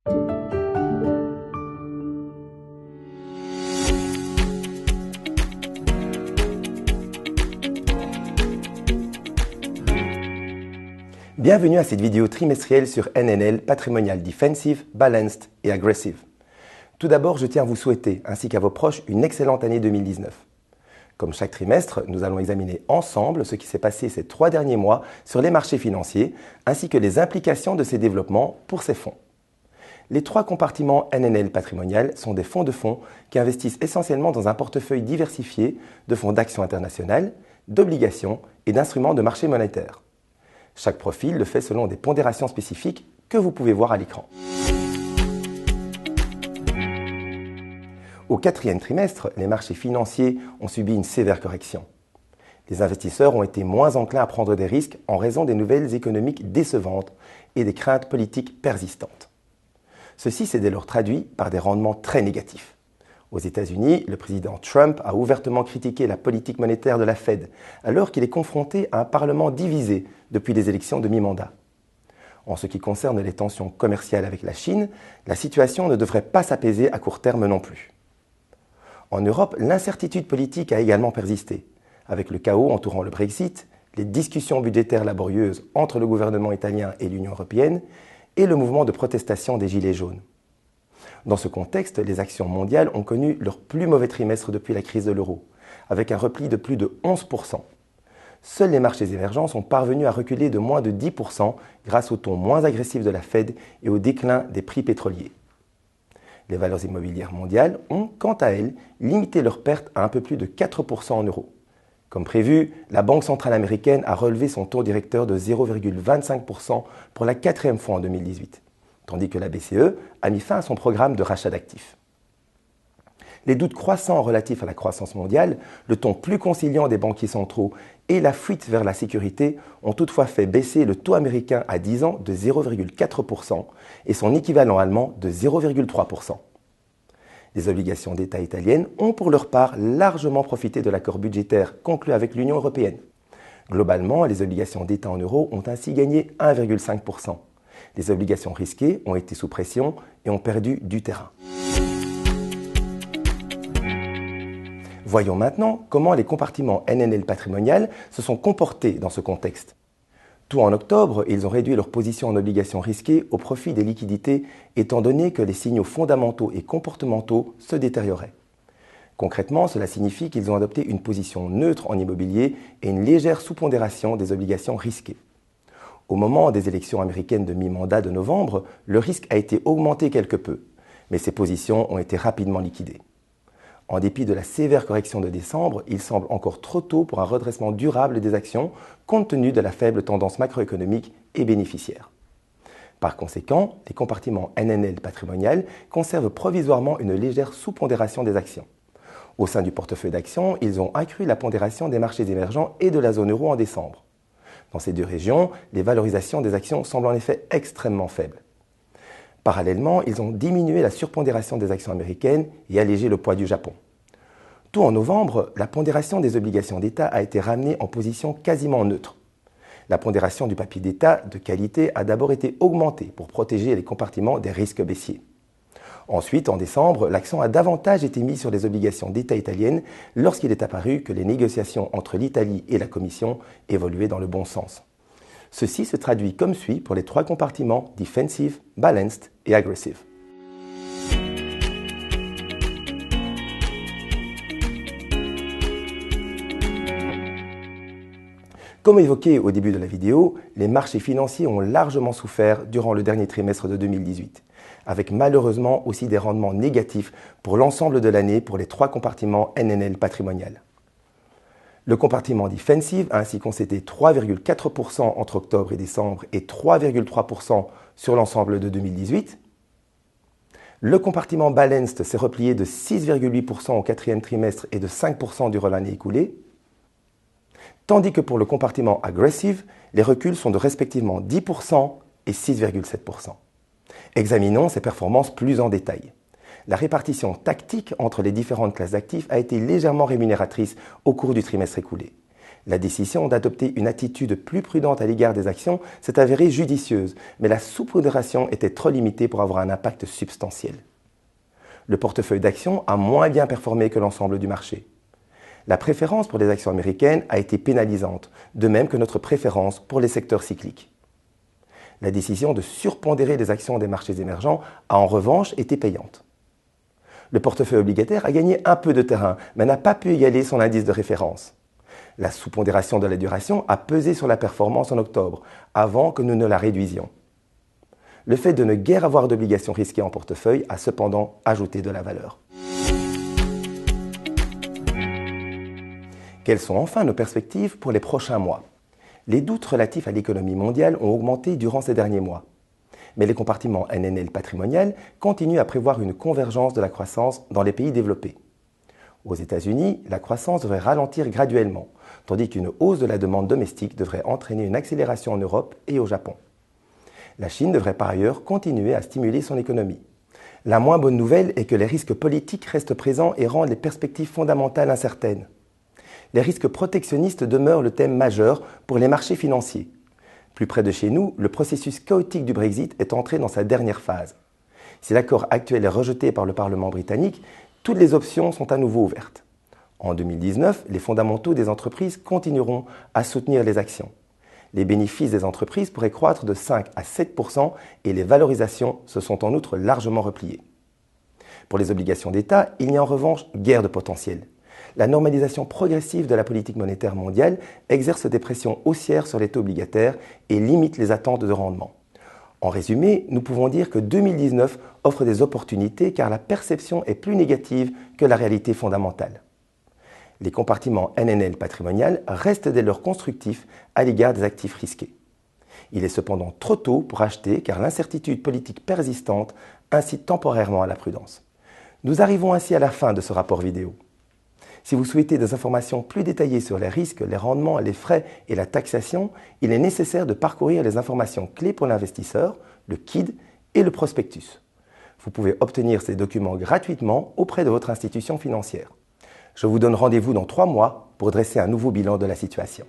Bienvenue à cette vidéo trimestrielle sur NNL Patrimonial Defensive, Balanced et Aggressive. Tout d'abord, je tiens à vous souhaiter, ainsi qu'à vos proches, une excellente année 2019. Comme chaque trimestre, nous allons examiner ensemble ce qui s'est passé ces 3 derniers mois sur les marchés financiers, ainsi que les implications de ces développements pour ces fonds. Les 3 compartiments NNL Patrimonial sont des fonds de fonds qui investissent essentiellement dans un portefeuille diversifié de fonds d'actions internationales, d'obligations et d'instruments de marché monétaire. Chaque profil le fait selon des pondérations spécifiques que vous pouvez voir à l'écran. Au 4e trimestre, les marchés financiers ont subi une sévère correction. Les investisseurs ont été moins enclins à prendre des risques en raison des nouvelles économiques décevantes et des craintes politiques persistantes. Ceci s'est dès lors traduit par des rendements très négatifs. Aux États-Unis, le président Trump a ouvertement critiqué la politique monétaire de la Fed, alors qu'il est confronté à un Parlement divisé depuis les élections de mi-mandat. En ce qui concerne les tensions commerciales avec la Chine, la situation ne devrait pas s'apaiser à court terme non plus. En Europe, l'incertitude politique a également persisté, avec le chaos entourant le Brexit, les discussions budgétaires laborieuses entre le gouvernement italien et l'Union européenne et le mouvement de protestation des Gilets jaunes. Dans ce contexte, les actions mondiales ont connu leur plus mauvais trimestre depuis la crise de l'euro, avec un repli de plus de 11%. Seuls les marchés émergents sont parvenus à reculer de moins de 10% grâce au ton moins agressif de la Fed et au déclin des prix pétroliers. Les valeurs immobilières mondiales ont, quant à elles, limité leurs pertes à un peu plus de 4% en euros. Comme prévu, la Banque centrale américaine a relevé son taux directeur de 0,25% pour la 4e fois en 2018. Tandis que la BCE a mis fin à son programme de rachat d'actifs. Les doutes croissants relatifs à la croissance mondiale, le ton plus conciliant des banquiers centraux et la fuite vers la sécurité ont toutefois fait baisser le taux américain à 10 ans de 0,4% et son équivalent allemand de 0,3%. Les obligations d'État italiennes ont pour leur part largement profité de l'accord budgétaire conclu avec l'Union européenne. Globalement, les obligations d'État en euros ont ainsi gagné 1,5%. Les obligations risquées ont été sous pression et ont perdu du terrain. Voyons maintenant comment les compartiments NNL patrimonial se sont comportés dans ce contexte. Tout en octobre, ils ont réduit leur position en obligations risquées au profit des liquidités, étant donné que les signaux fondamentaux et comportementaux se détérioraient. Concrètement, cela signifie qu'ils ont adopté une position neutre en immobilier et une légère sous-pondération des obligations risquées. Au moment des élections américaines de mi-mandat de novembre, le risque a été augmenté quelque peu, mais ces positions ont été rapidement liquidées. En dépit de la sévère correction de décembre, il semble encore trop tôt pour un redressement durable des actions compte tenu de la faible tendance macroéconomique et bénéficiaire. Par conséquent, les compartiments NNL patrimonial conservent provisoirement une légère sous-pondération des actions. Au sein du portefeuille d'actions, ils ont accru la pondération des marchés émergents et de la zone euro en décembre. Dans ces 2 régions, les valorisations des actions semblent en effet extrêmement faibles. Parallèlement, ils ont diminué la surpondération des actions américaines et allégé le poids du Japon. Tout en novembre, la pondération des obligations d'État a été ramenée en position quasiment neutre. La pondération du papier d'État de qualité a d'abord été augmentée pour protéger les compartiments des risques baissiers. Ensuite, en décembre, l'accent a davantage été mis sur les obligations d'État italiennes lorsqu'il est apparu que les négociations entre l'Italie et la Commission évoluaient dans le bon sens. Ceci se traduit comme suit pour les 3 compartiments Defensive, Balanced et Aggressive. Comme évoqué au début de la vidéo, les marchés financiers ont largement souffert durant le dernier trimestre de 2018, avec malheureusement aussi des rendements négatifs pour l'ensemble de l'année pour les 3 compartiments NNL patrimonial. Le compartiment Defensive a ainsi concédé 3,4% entre octobre et décembre et 3,3% sur l'ensemble de 2018. Le compartiment Balanced s'est replié de 6,8% au 4e trimestre et de 5% durant l'année écoulée. Tandis que pour le compartiment Aggressive, les reculs sont de respectivement 10% et 6,7%. Examinons ces performances plus en détail. La répartition tactique entre les différentes classes d'actifs a été légèrement rémunératrice au cours du trimestre écoulé. La décision d'adopter une attitude plus prudente à l'égard des actions s'est avérée judicieuse, mais la sous-pondération était trop limitée pour avoir un impact substantiel. Le portefeuille d'actions a moins bien performé que l'ensemble du marché. La préférence pour les actions américaines a été pénalisante, de même que notre préférence pour les secteurs cycliques. La décision de surpondérer les actions des marchés émergents a en revanche été payante. Le portefeuille obligataire a gagné un peu de terrain, mais n'a pas pu égaler son indice de référence. La sous-pondération de la duration a pesé sur la performance en octobre, avant que nous ne la réduisions. Le fait de ne guère avoir d'obligations risquées en portefeuille a cependant ajouté de la valeur. Quelles sont enfin nos perspectives pour les prochains mois? Les doutes relatifs à l'économie mondiale ont augmenté durant ces derniers mois. Mais les compartiments NNL patrimonial continuent à prévoir une convergence de la croissance dans les pays développés. Aux États-Unis, la croissance devrait ralentir graduellement, tandis qu'une hausse de la demande domestique devrait entraîner une accélération en Europe et au Japon. La Chine devrait par ailleurs continuer à stimuler son économie. La moins bonne nouvelle est que les risques politiques restent présents et rendent les perspectives fondamentales incertaines. Les risques protectionnistes demeurent le thème majeur pour les marchés financiers. Plus près de chez nous, le processus chaotique du Brexit est entré dans sa dernière phase. Si l'accord actuel est rejeté par le Parlement britannique, toutes les options sont à nouveau ouvertes. En 2019, les fondamentaux des entreprises continueront à soutenir les actions. Les bénéfices des entreprises pourraient croître de 5 à 7% et les valorisations se sont en outre largement repliées. Pour les obligations d'État, il n'y a en revanche guère de potentiel. La normalisation progressive de la politique monétaire mondiale exerce des pressions haussières sur les taux obligataires et limite les attentes de rendement. En résumé, nous pouvons dire que 2019 offre des opportunités car la perception est plus négative que la réalité fondamentale. Les compartiments NNL patrimonial restent dès lors constructifs à l'égard des actifs risqués. Il est cependant trop tôt pour acheter car l'incertitude politique persistante incite temporairement à la prudence. Nous arrivons ainsi à la fin de ce rapport vidéo. Si vous souhaitez des informations plus détaillées sur les risques, les rendements, les frais et la taxation, il est nécessaire de parcourir les informations clés pour l'investisseur, le KID et le prospectus. Vous pouvez obtenir ces documents gratuitement auprès de votre institution financière. Je vous donne rendez-vous dans 3 mois pour dresser un nouveau bilan de la situation.